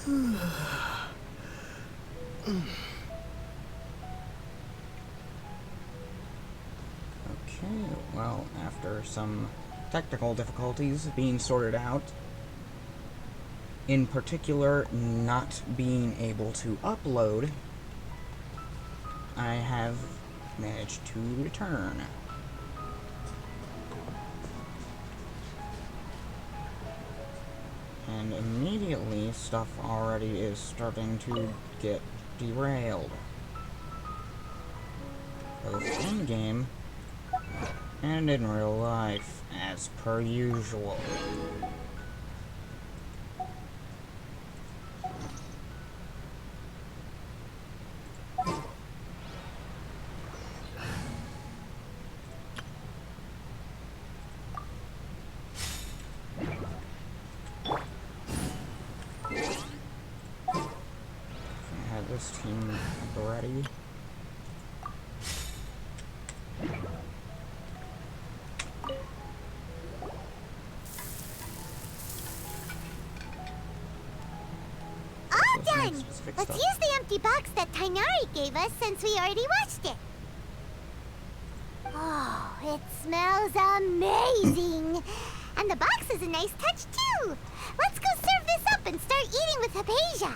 Okay, well, after some technical difficulties being sorted out, in particular not being able to upload, I have managed to return. And immediately stuff already is starting to get derailed. Both in game and in real life, as per usual. This team ready. All done! Let's use the empty box that Tainari gave us since we already watched it. Oh, it smells amazing! And the box is a nice touch too! Let's go serve this up and start eating with Hypatia!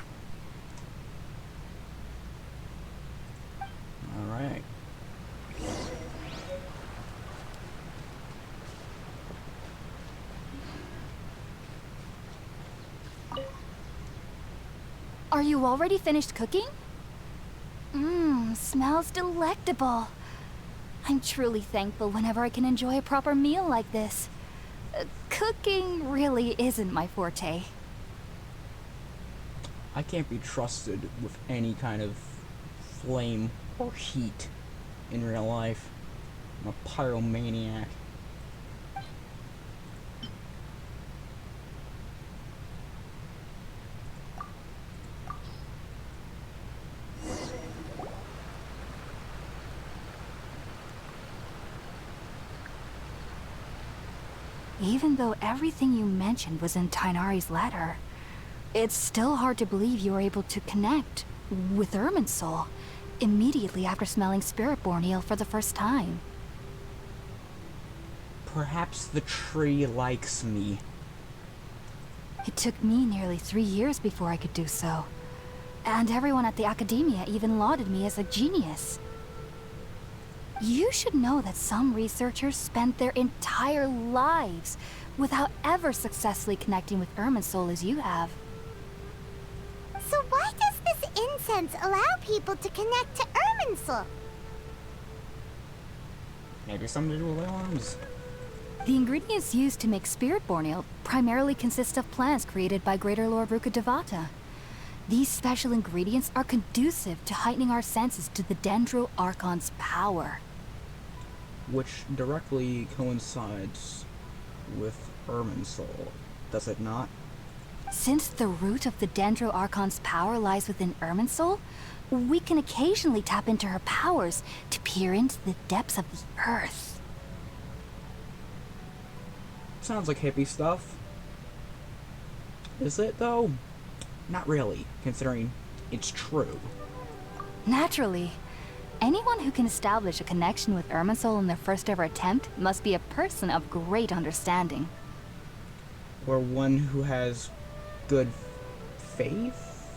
Alright. Are you already finished cooking? Smells delectable. I'm truly thankful whenever I can enjoy a proper meal like this. Cooking really isn't my forte. I can't be trusted with any kind of flame or heat in real life. I'm a pyromaniac. Even though everything you mentioned was in Tainari's letter, it's still hard to believe you were able to connect with Irminsul immediately after smelling Spiritborn eel for the first time. Perhaps the tree likes me. It took me nearly 3 years before I could do so. And everyone at the Academia even lauded me as a genius. You should know that some researchers spent their entire lives without ever successfully connecting with Irminsul as you have. So why does this incense allow people to connect to Irminsul? Maybe something to do with alarms. The ingredients used to make Spiritborn eel primarily consist of plants created by Greater Lord Rukkhadevata. These special ingredients are conducive to heightening our senses to the Dendro Archon's power. Which directly coincides with Irminsul, does it not? Since the root of the Dendro Archon's power lies within Irminsul, we can occasionally tap into her powers to peer into the depths of the earth. Sounds like hippie stuff. Is it, though? Not really, considering it's true. Naturally. Anyone who can establish a connection with Irminsul in their first ever attempt must be a person of great understanding. Or one who has good faith?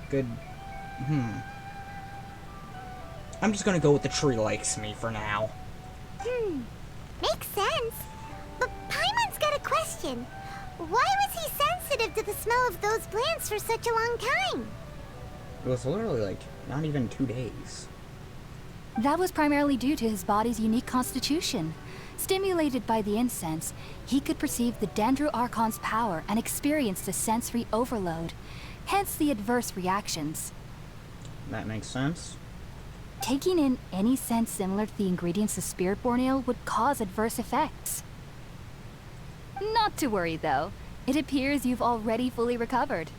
Good... I'm just gonna go with the tree likes me for now. Makes sense. But Paimon's got a question. Why was he sensitive to the smell of those plants for such a long time? It was literally, like, not even 2 days. That was primarily due to his body's unique constitution. Stimulated by the incense, he could perceive the Dendro Archon's power and experience the sensory overload, hence the adverse reactions. That makes sense. Taking in any scent similar to the ingredients of Spiritborn eel would cause adverse effects. Not to worry, though. It appears you've already fully recovered.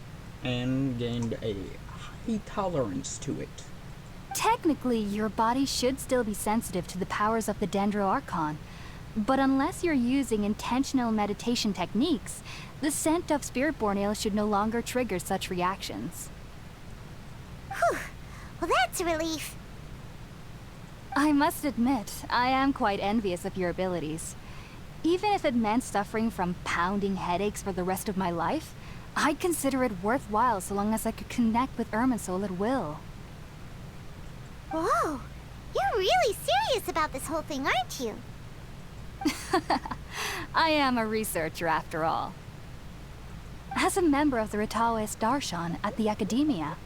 And gained a high tolerance to it. Technically, your body should still be sensitive to the powers of the Dendro Archon, But unless you're using intentional meditation techniques, the scent of spirit-born ale should no longer trigger such reactions. Whew. Well, that's a relief. I must admit, I am quite envious of your abilities. Even if it meant suffering from pounding headaches for the rest of my life, I'd consider it worthwhile so long as I could connect with Irminsul at will. Whoa. You're really serious about this whole thing, aren't you? I am a researcher after all. As a member of the Ritaoist Darshan at the Academia,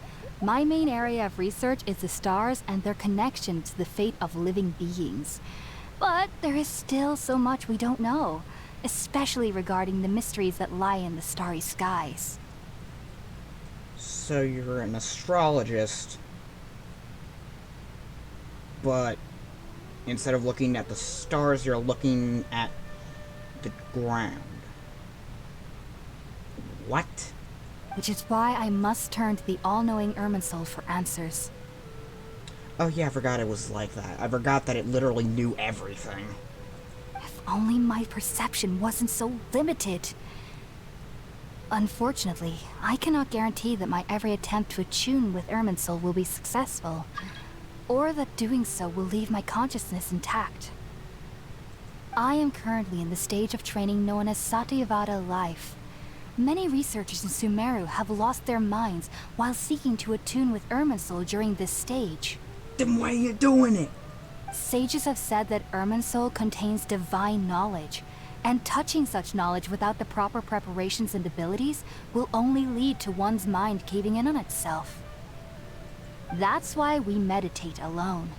my main area of research is the stars and their connection to the fate of living beings. But there is still so much we don't know, especially regarding the mysteries that lie in the starry skies. So you're an astrologist, but instead of looking at the stars, you're looking at the ground. What? Which is why I must turn to the all-knowing Irminsul for answers. Oh yeah, I forgot it was like that. I forgot that it literally knew everything. If only my perception wasn't so limited. Unfortunately, I cannot guarantee that my every attempt to attune with Irminsul will be successful, or that doing so will leave my consciousness intact. I am currently in the stage of training known as Satyavada life. Many researchers in Sumeru have lost their minds while seeking to attune with Irminsul during this stage. Then why are you doing it? Sages have said that Irminsul contains divine knowledge, and touching such knowledge without the proper preparations and abilities will only lead to one's mind caving in on itself. That's why we meditate alone.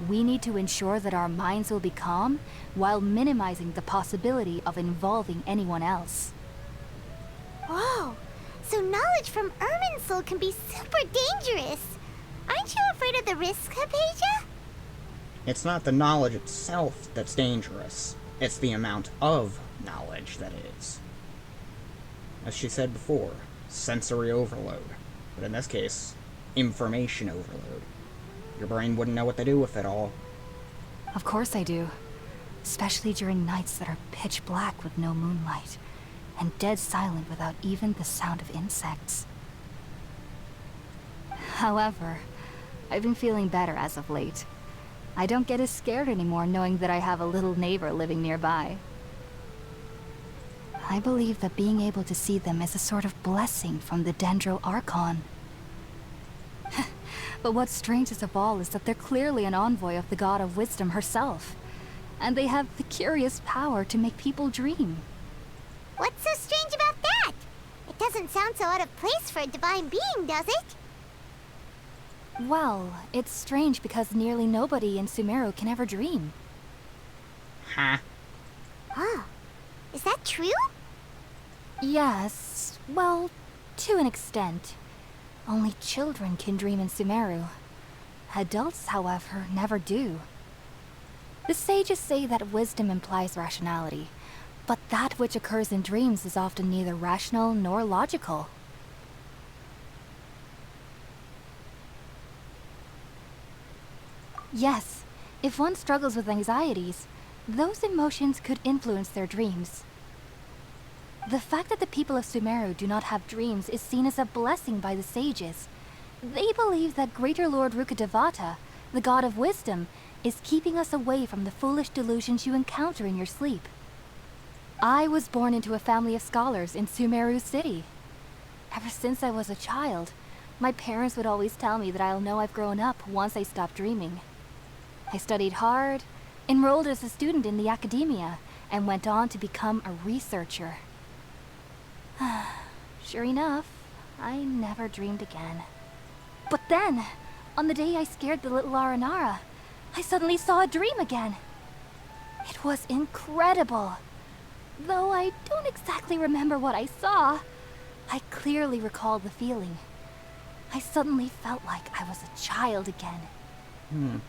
We need to ensure that our minds will be calm while minimizing the possibility of involving anyone else. Whoa. So knowledge from Irminsul can be super dangerous. Aren't you afraid of the risk, Hypatia? It's not the knowledge itself that's dangerous. It's the amount of knowledge that is. As she said before, sensory overload. But in this case, information overload. Your brain wouldn't know what to do with it all. Of course I do. Especially during nights that are pitch black with no moonlight, and dead silent without even the sound of insects. However, I've been feeling better as of late. I don't get as scared anymore knowing that I have a little neighbor living nearby. I believe that being able to see them is a sort of blessing from the Dendro Archon. But what's strangest of all is that they're clearly an envoy of the God of Wisdom herself, and they have the curious power to make people dream. What's so strange about that? It doesn't sound so out of place for a divine being, does it? Well, it's strange because nearly nobody in Sumeru can ever dream. Huh? Huh. Is that true? Yes, well, to an extent. Only children can dream in Sumeru. Adults, however, never do. The sages say that wisdom implies rationality, but that which occurs in dreams is often neither rational nor logical. Yes, if one struggles with anxieties, those emotions could influence their dreams. The fact that the people of Sumeru do not have dreams is seen as a blessing by the sages. They believe that Greater Lord Rukkhadevata, the god of wisdom, is keeping us away from the foolish delusions you encounter in your sleep. I was born into a family of scholars in Sumeru City. Ever since I was a child, my parents would always tell me that I'll know I've grown up once I stop dreaming. I studied hard, enrolled as a student in the academia, and went on to become a researcher. Sure enough, I never dreamed again. But then, on the day I scared the little Aranara, I suddenly saw a dream again. It was incredible. Though I don't exactly remember what I saw, I clearly recall the feeling. I suddenly felt like I was a child again.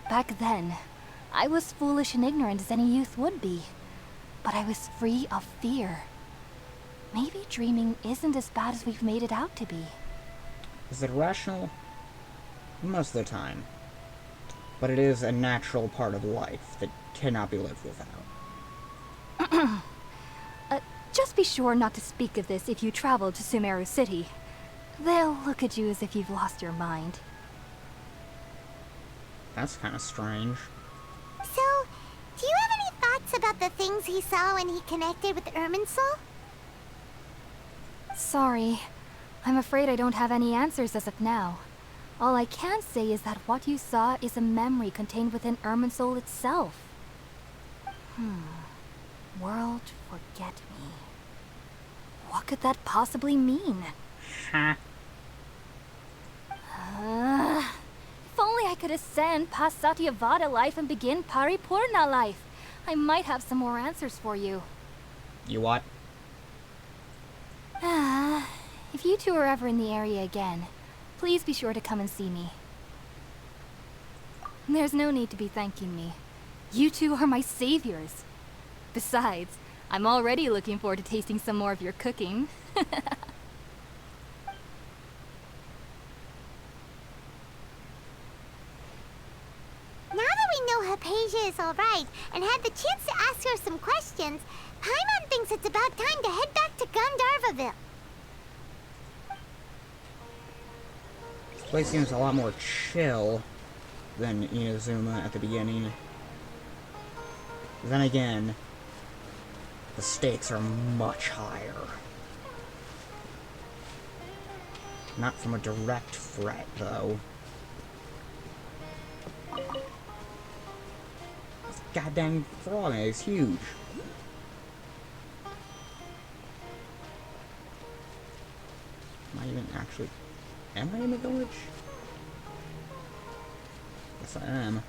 Back then, I was foolish and ignorant as any youth would be, but I was free of fear. Maybe dreaming isn't as bad as we've made it out to be. Is it rational? Most of the time. but it is a natural part of life that cannot be lived without. Just be sure not to speak of this if you travel to Sumeru City. They'll look at you as if you've lost your mind. That's kind of strange. So, do you have any thoughts about the things he saw when he connected with Irminsul? Sorry. I'm afraid I don't have any answers as of now. All I can say is that what you saw is a memory contained within Irminsul itself. World forget me. What could that possibly mean? Huh? If only I could ascend past Satyavada life and begin Paripurna life. I might have some more answers for you. You what? If you two are ever in the area again, please be sure to come and see me. There's no need to be thanking me. You two are my saviors. Besides, I'm already looking forward to tasting some more of your cooking. Now that we know Hypatia is alright and had the chance to ask her some questions, Paimon thinks it's about time to head back to Gandharvaville. This place seems a lot more chill than Inazuma at the beginning. Then again, the stakes are much higher. Not from a direct threat, though. This goddamn frog is huge. Am I even actually... Am I in the village? Yes, I am.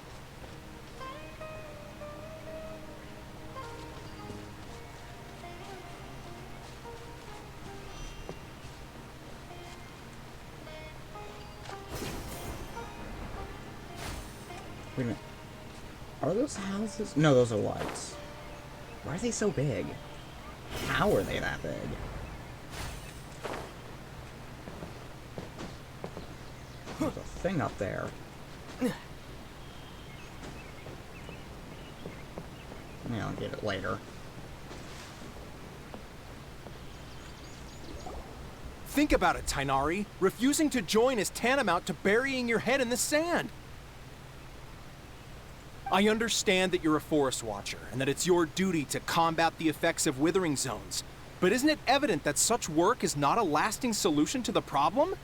Wait a minute. Are those houses? No, those are lights. Why are they so big? How are they that big? There's a thing up there. Yeah, I'll get it later. Think about it, Tainari. Refusing to join is tantamount to burying your head in the sand. I understand that you're a forest watcher, and that it's your duty to combat the effects of withering zones. But isn't it evident that such work is not a lasting solution to the problem?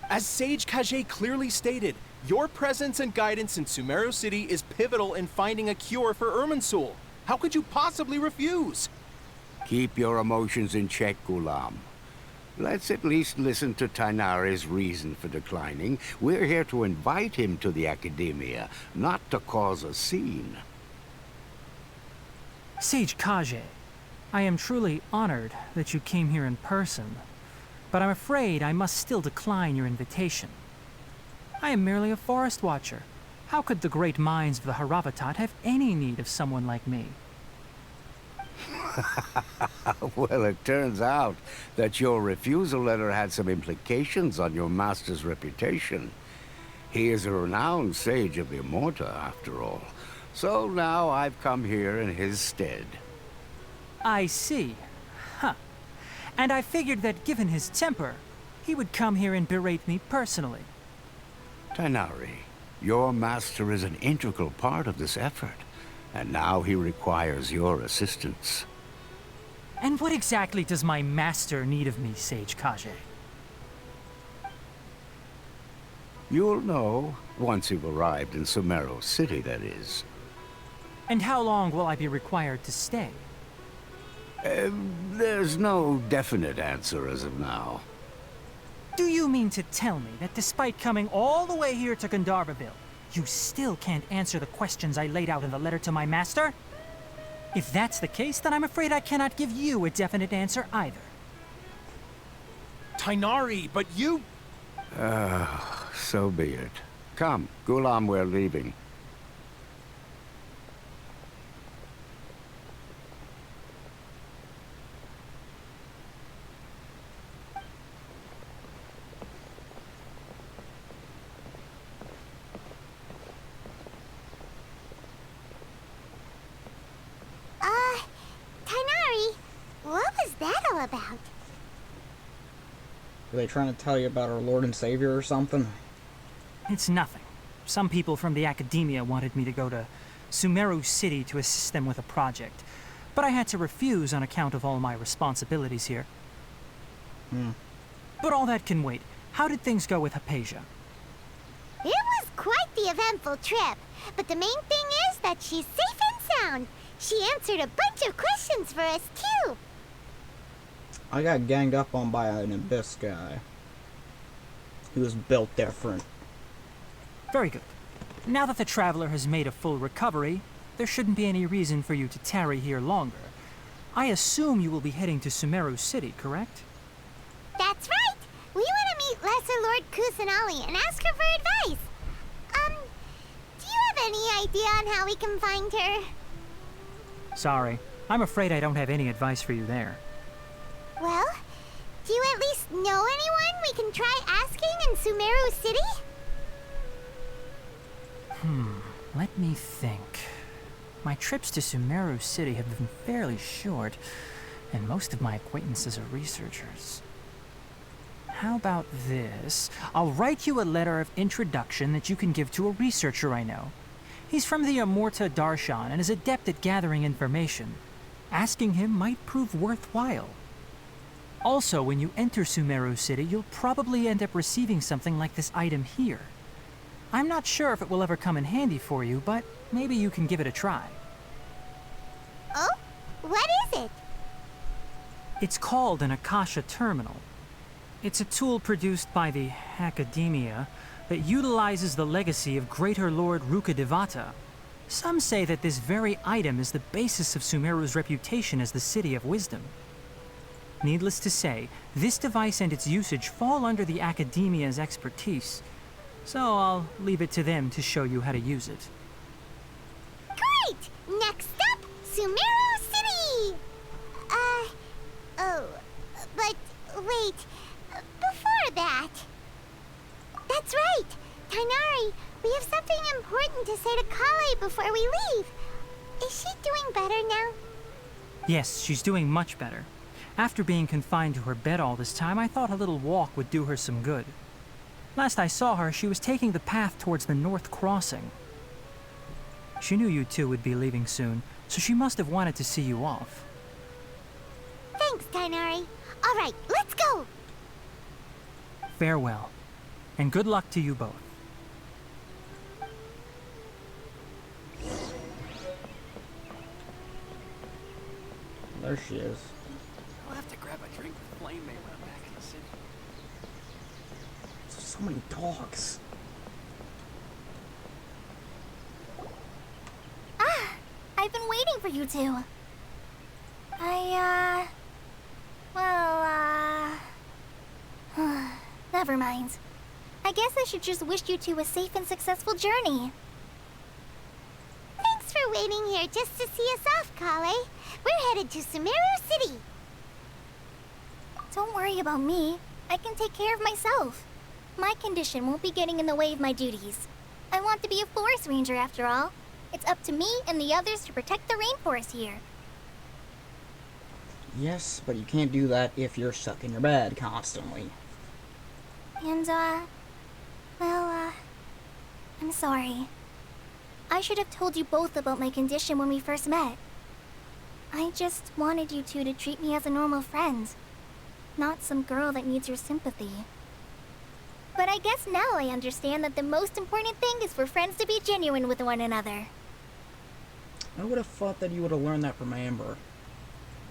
As Sage Kage clearly stated, your presence and guidance in Sumeru City is pivotal in finding a cure for Irminsul. How could you possibly refuse? Keep your emotions in check, Ghulam. Let's at least listen to Tainari's reason for declining. We're here to invite him to the Academia, not to cause a scene. Sage Kage, I am truly honored that you came here in person, but I'm afraid I must still decline your invitation. I am merely a forest watcher. How could the great minds of the Haravatat have any need of someone like me? Well, it turns out that your refusal letter had some implications on your master's reputation. He is a renowned sage of Immorta, after all. So now I've come here in his stead. I see. Huh. And I figured that given his temper, he would come here and berate me personally. Tainari, your master is an integral part of this effort, and now he requires your assistance. And what exactly does my master need of me, Sage Kage? You'll know once you've arrived in Sumeru City, that is. And how long will I be required to stay? There's no definite answer as of now. Do you mean to tell me that despite coming all the way here to Gandharvaville, you still can't answer the questions I laid out in the letter to my master? If that's the case, then I'm afraid I cannot give you a definite answer either. Tainari, but you... So be it. Come, Ghulam, we're leaving. all about? Are they trying to tell you about our Lord and Savior or something? It's nothing. Some people from the academia wanted me to go to Sumeru City to assist them with a project, but I had to refuse on account of all my responsibilities here. But all that can wait. How did things go with Hypatia? It was quite the eventful trip, but the main thing is that she's safe and sound. She answered a bunch of questions for us, too. I got ganged up on by an Abyss guy. He was built different. Very good. Now that the traveler has made a full recovery, there shouldn't be any reason for you to tarry here longer. I assume you will be heading to Sumeru City, correct? That's right. We want to meet Lesser Lord Kusanali and ask her for advice. Do you have any idea on how we can find her? Sorry. I'm afraid I don't have any advice for you there. Well, do you at least know anyone we can try asking in Sumeru City? Let me think. My trips to Sumeru City have been fairly short, and most of my acquaintances are researchers. How about this? I'll write you a letter of introduction that you can give to a researcher I know. He's from the Amorta Darshan and is adept at gathering information. Asking him might prove worthwhile. Also, when you enter Sumeru City, you'll probably end up receiving something like this item here. I'm not sure if it will ever come in handy for you, but maybe you can give it a try. Oh? What is it? It's called an Akasha Terminal. It's a tool produced by the Academia that utilizes the legacy of Greater Lord Rukkhadevata. Some say that this very item is the basis of Sumeru's reputation as the City of Wisdom. Needless to say, this device and its usage fall under the Academia's expertise, so I'll leave it to them to show you how to use it. Great! Next up, Sumeru City! But wait, before that... That's right! Tainari, we have something important to say to Kale before we leave. Is she doing better now? Yes, she's doing much better. After being confined to her bed all this time, I thought a little walk would do her some good. Last I saw her, she was taking the path towards the North Crossing. She knew you two would be leaving soon, so she must have wanted to see you off. Thanks, Tainari. All right, let's go! Farewell, and good luck to you both. There she is. I'll have to grab a drink with Flame May when I'm back in the city. So many dogs. I've been waiting for you two. Never mind. I guess I should just wish you two a safe and successful journey. Thanks for waiting here just to see us off, Kale. We're headed to Sumeru City. Don't worry about me. I can take care of myself. My condition won't be getting in the way of my duties. I want to be a forest ranger after all. It's up to me and the others to protect the rainforest here. Yes, but you can't do that if you're stuck in your bed constantly. And, I'm sorry. I should have told you both about my condition when we first met. I just wanted you two to treat me as a normal friend, not some girl that needs your sympathy. But I guess now I understand that the most important thing is for friends to be genuine with one another. I would have thought that you would have learned that from Amber.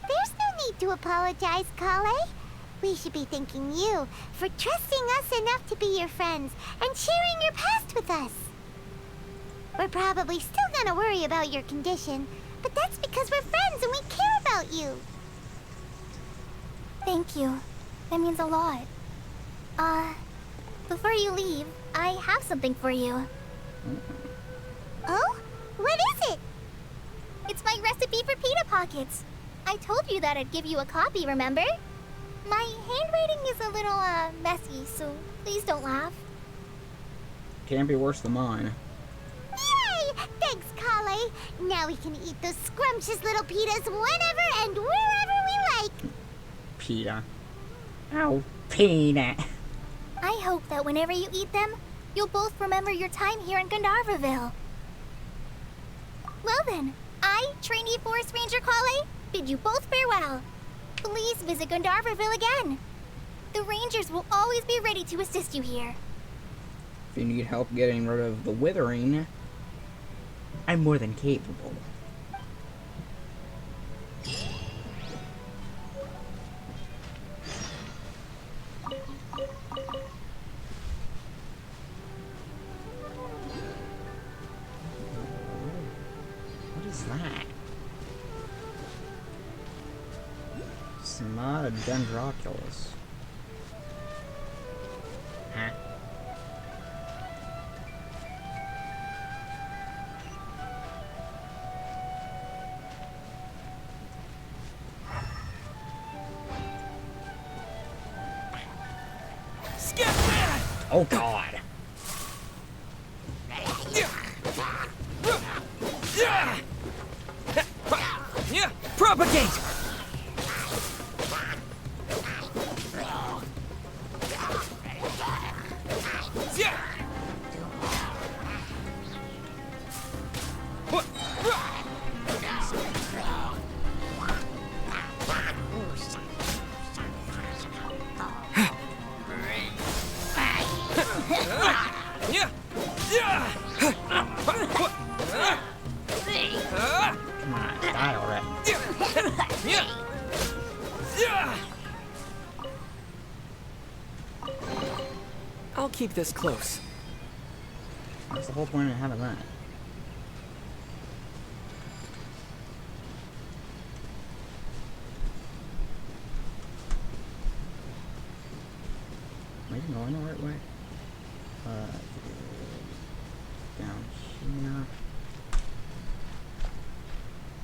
There's no need to apologize, Kale. We should be thanking you for trusting us enough to be your friends and sharing your past with us. We're probably still gonna worry about your condition, but that's because we're friends and we care about you. Thank you. That means a lot. Before you leave, I have something for you. Oh? What is it? It's my recipe for pita pockets. I told you that I'd give you a copy, remember? My handwriting is a little, messy, so please don't laugh. Can't be worse than mine. Yay! Thanks, Kale. Now we can eat those scrumptious little pitas whenever and wherever we like. PETA. Oh, PETA. I hope that whenever you eat them, you'll both remember your time here in Gandharvaville. Well then, I, Trainee Forest Ranger Kale, bid you both farewell. Please visit Gandharvaville again. The Rangers will always be ready to assist you here. If you need help getting rid of the withering, I'm more than capable. What is that? Smod Dendroculus. Huh? Oh god. Propagate! Come on, die already. I'll keep this close. What's the whole point of having that? Am I even going the right way? Down here.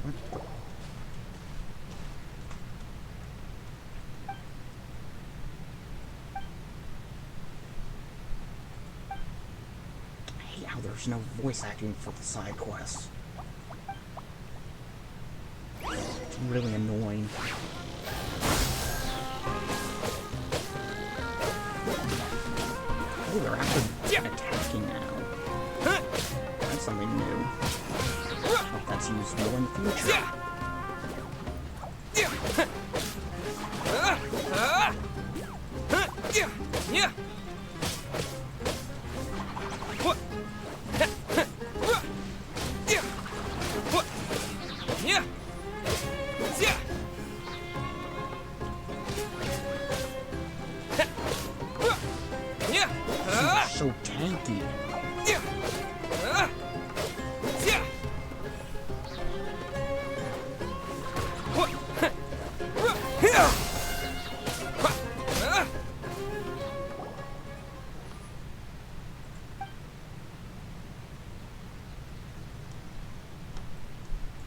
What? I hate how there's no voice acting for the side quests. It's really annoying. Oh, they're actually attacking now. That's something new. Hope that's useful in the future. She's so tanky.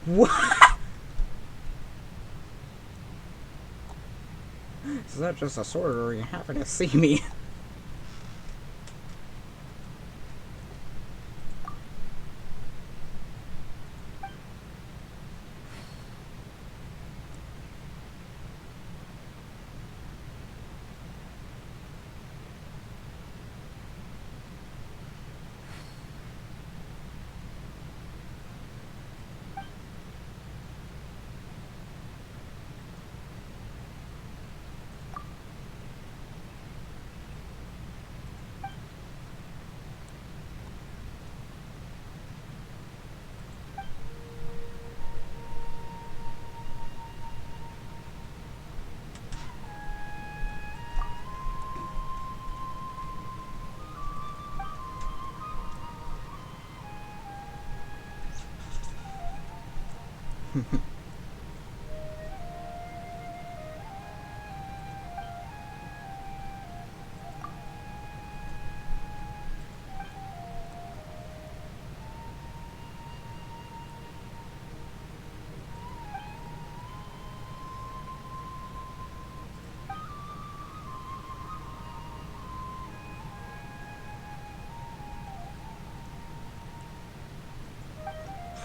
What? Is that just a sword, or are you happy to see me?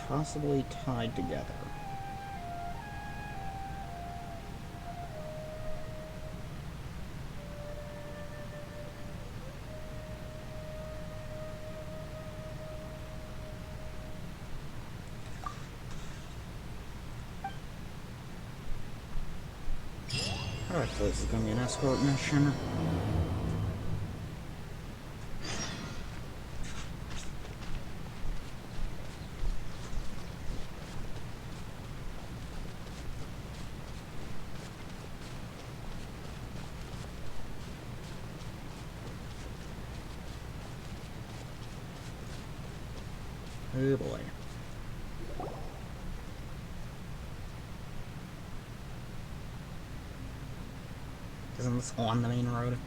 Possibly tied together. Alright, so this is gonna be an escort mission. Oh boy. Isn't this on the main road?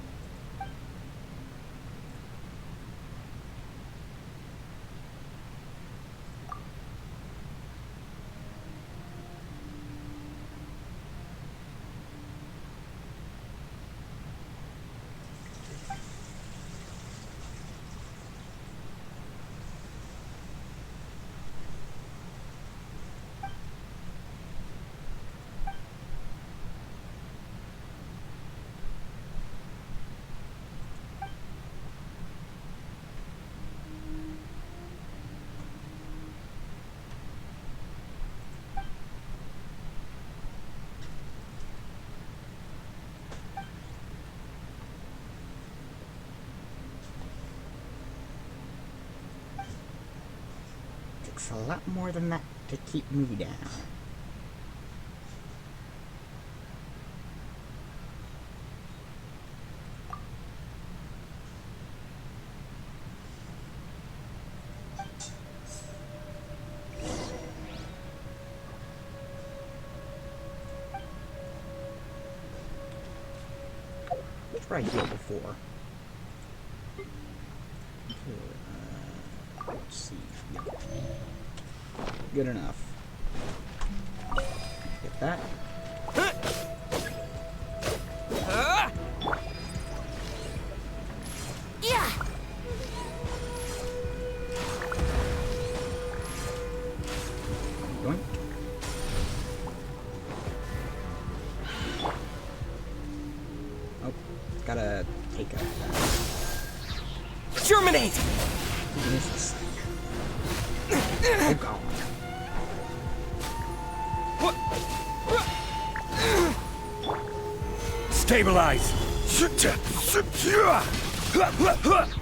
Takes a lot more than that to keep me down. Which I healed before. Let's see. Yep. Good enough. Get that. Yeah. Yoink. Oh, gotta take out that. Germinate! What is this thing? Oh god. Stabilize!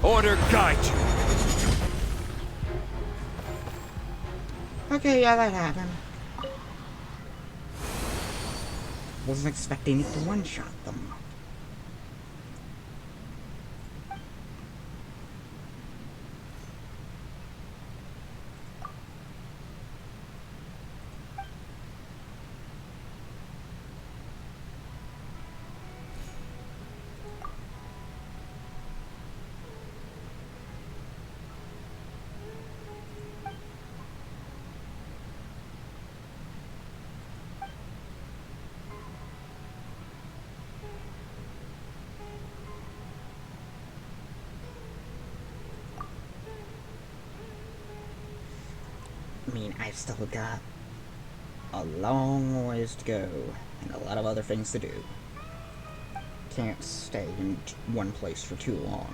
Order guide you! Okay, yeah, that happened. Wasn't expecting it to one-shot them. I mean, I've still got a long ways to go, and a lot of other things to do. Can't stay in one place for too long.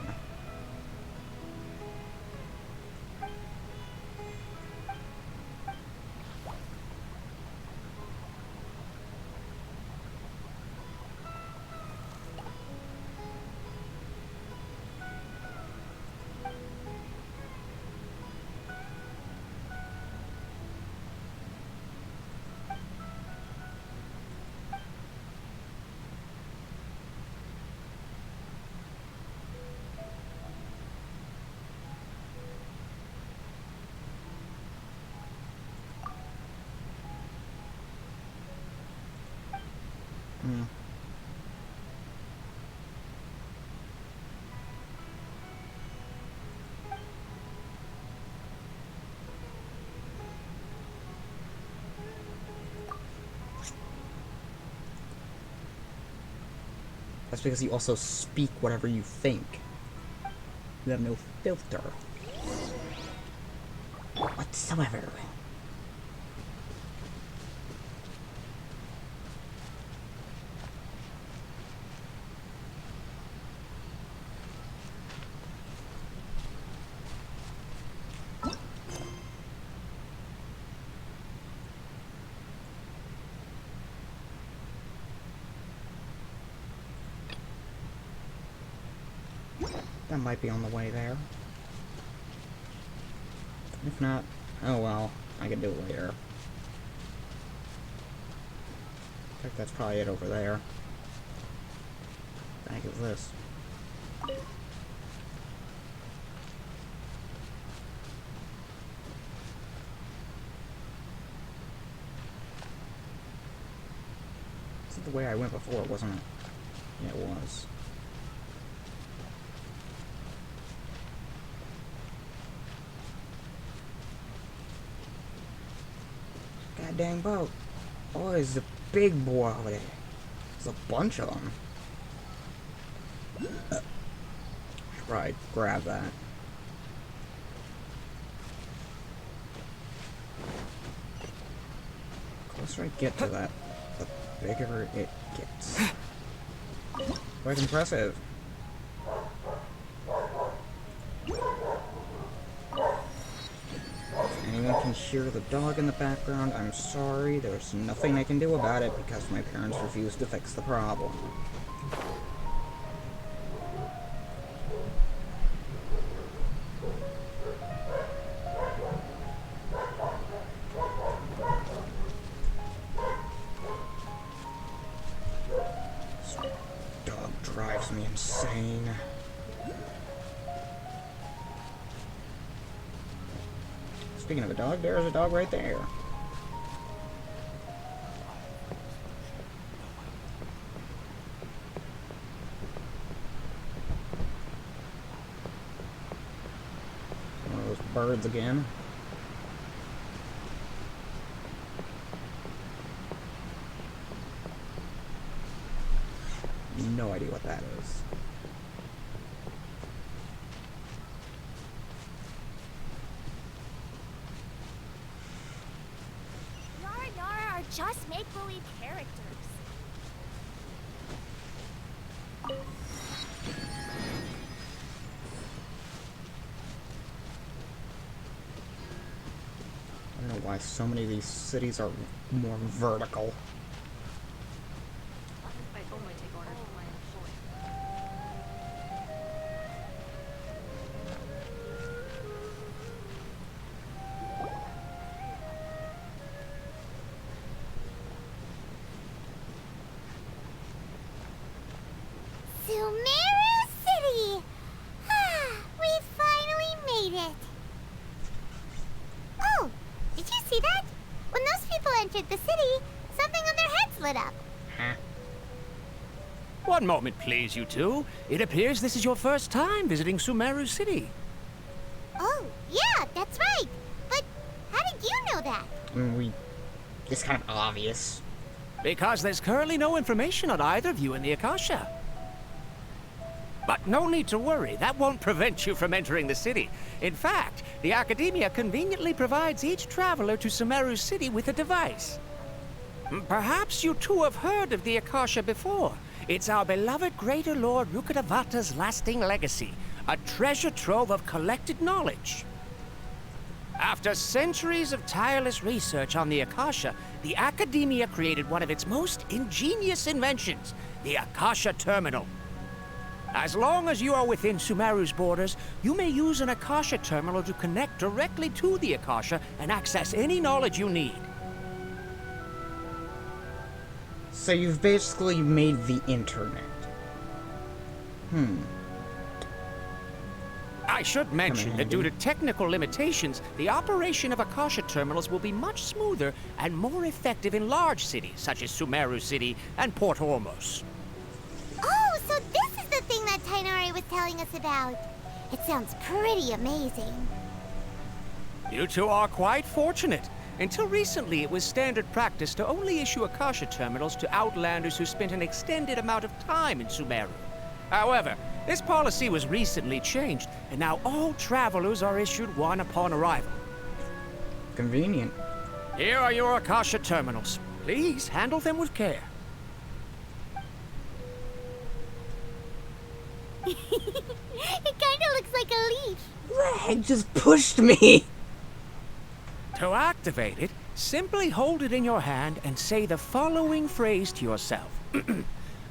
That's because you also speak whatever you think. You have no filter whatsoever. That might be on the way there. If not, oh well, I can do it later. I think that's probably it over there. What the heck is this? This is the way I went before, wasn't it? Yeah, it was. God dang boat. Oh, it's a big boy over there. There's a bunch of them. Should probably grab that. The closer I get to that, the bigger it gets. Quite impressive. If anyone can hear the dog in the background, I'm sorry. There's nothing I can do about it because my parents refused to fix the problem. This dog drives me insane. Speaking of a dog, there's a dog right there. One of those birds again. No idea what that is. Just make-believe characters. I don't know why so many of these cities are more vertical. Sumeru City! We finally made it! Oh, did you see that? When those people entered the city, something on their heads lit up. Huh? One moment, please, you two. It appears this is your first time visiting Sumeru City. Oh, yeah, that's right. But how did you know that? I mean, it's kind of obvious. Because there's currently no information on either of you in the Akasha. But no need to worry, that won't prevent you from entering the city. In fact, the Academia conveniently provides each traveler to Sumeru City with a device. Perhaps you two have heard of the Akasha before. It's our beloved Greater Lord Rukkhadevata's lasting legacy, a treasure trove of collected knowledge. After centuries of tireless research on the Akasha, the Academia created one of its most ingenious inventions, the Akasha Terminal. As long as you are within Sumeru's borders, you may use an Akasha terminal to connect directly to the Akasha and access any knowledge you need. So you've basically made the internet. I should mention that due to technical limitations, the operation of Akasha terminals will be much smoother and more effective in large cities such as Sumeru City and Port Ormos. Oh, so this is the thing that Tainari was telling us about. It sounds pretty amazing. You two are quite fortunate. Until recently, it was standard practice to only issue Akasha terminals to outlanders who spent an extended amount of time in Sumeru. However, this policy was recently changed, and now all travelers are issued one upon arrival. Convenient. Here are your Akasha terminals. Please handle them with care. It kinda looks like a leaf. It just pushed me! To activate it, simply hold it in your hand and say the following phrase to yourself.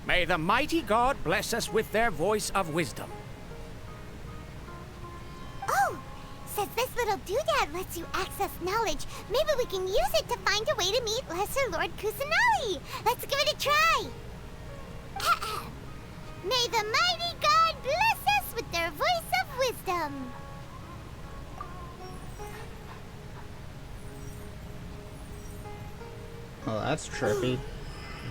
May the mighty God bless us with their voice of wisdom. Since this little doodad lets you access knowledge, maybe we can use it to find a way to meet Lesser Lord Kusanagi. Let's give it a try. May the mighty god bless us with their voice of wisdom. Oh, that's trippy.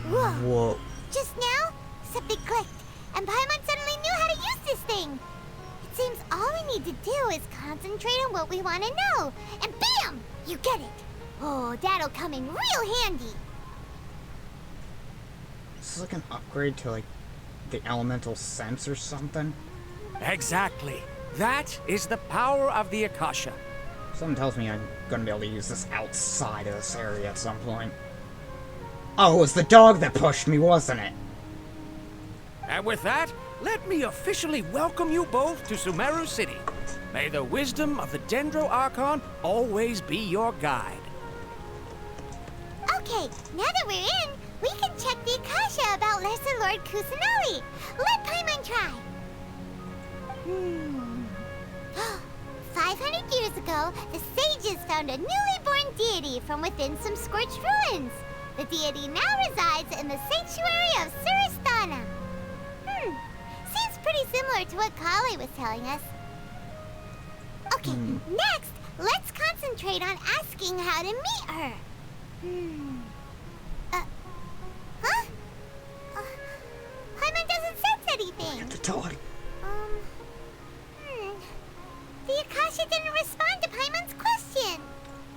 Whoa. Whoa. Just now, something clicked, and Paimon suddenly knew how to use this thing. It seems all we need to do is concentrate on what we want to know, and bam! You get it. Oh, that'll come in real handy. This is like an upgrade to, like, the elemental sense or something. Exactly. That is the power of the Akasha. Something tells me I'm gonna be able to use this outside of this area at some point. Oh, it was the dog that pushed me, wasn't it? And with that, let me officially welcome you both to Sumeru City. May the wisdom of the Dendro Archon always be your guide. Okay, now that we're in, we can check the Akasha about Lesser Lord Kusanagi. Let Paimon try. 500 years ago, the sages found a newly born deity from within some scorched ruins. The deity now resides in the sanctuary of Suristana. Seems pretty similar to what Kali was telling us. Okay, next, let's concentrate on asking how to meet her. Huh? Paimon doesn't sense anything. Get the dog. The Akasha didn't respond to Paimon's question.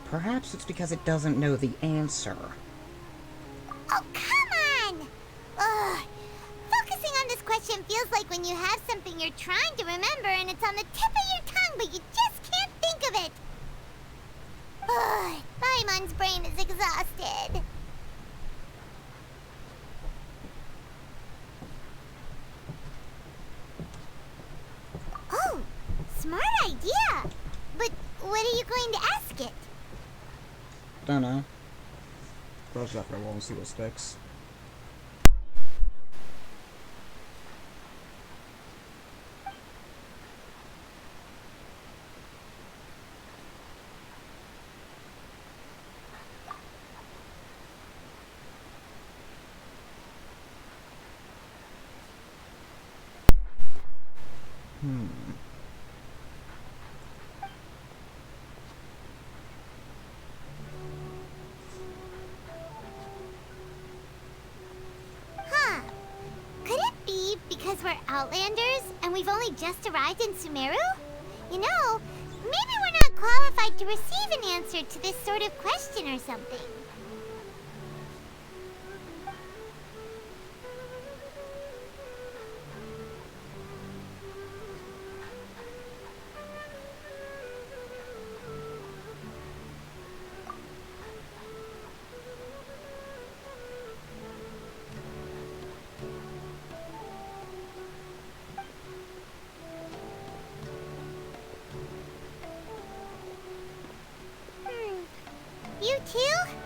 Perhaps it's because it doesn't know the answer. Oh, come on! Ugh. Focusing on this question feels like when you have something you're trying to remember and it's on the tip of your tongue, but you just can't think of it. Ugh. Paimon's brain is exhausted. Oh, smart idea. But what are you going to ask it? Don't know. Brush that for a while and see what sticks. Huh. Could it be because we're Outlanders and we've only just arrived in Sumeru? You know, maybe we're not qualified to receive an answer to this sort of question or something. You too?